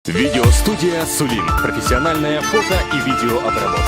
Видеостудия «Сулин». Профессиональная фото- и видеообработка.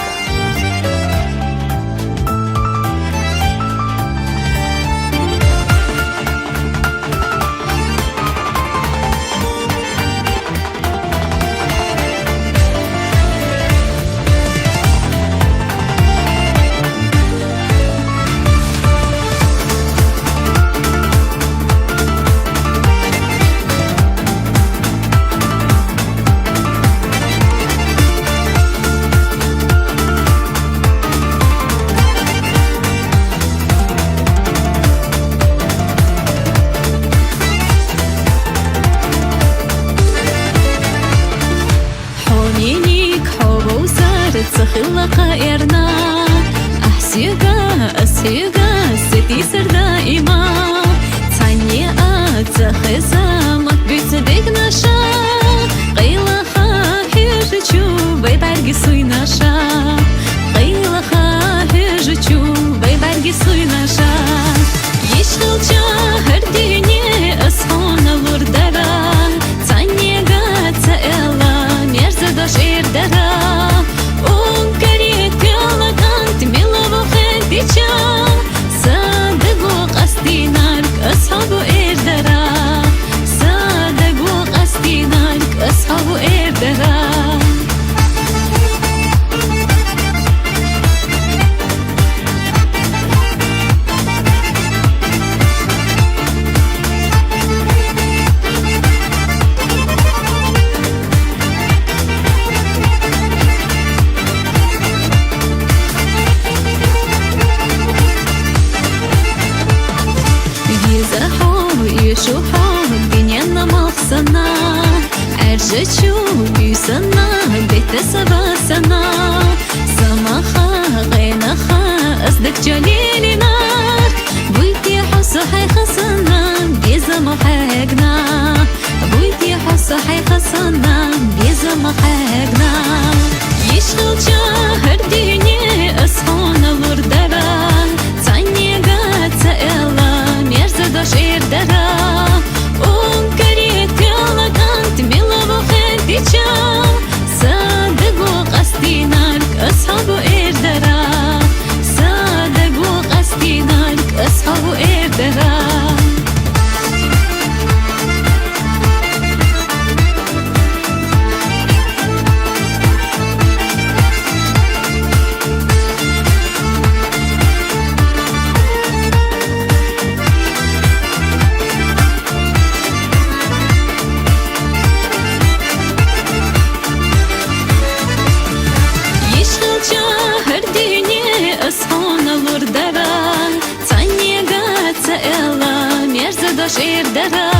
خلق إرنا أحسيقا ستي سر دائما تانية أتخذا مكبت ديك نشا قيلة خاهر تشوبي برقي سوي نشا قيلة خاهر تشوبي برقي سوي نشا يشغل جاهر ديني أصحونا وردرا تانية قاتا إلا ميرزا دوش إردرا صادق قصدي نارك أصحاب إردرا صادق قصدي نارك أصحاب إردرا يشوحو بنينا مخصنا أرجتشو بيسنا بيت سباسنا سماخا غينخا أصدق جليلنا بويتي حصو حي خصنا بيزم حقنا بويتي حصو حي خصنا بيزم حقنا يشغل جاهر ديني أصحونا وردرا تاني قاتا إلا ميرزا دوش إردرا صادق قصدي نارك أصحاب إردرا صادق قصدي نارك أصحاب إردرا أصحونا وردرا تانية قاتا إلا ميرزا دوش إردرا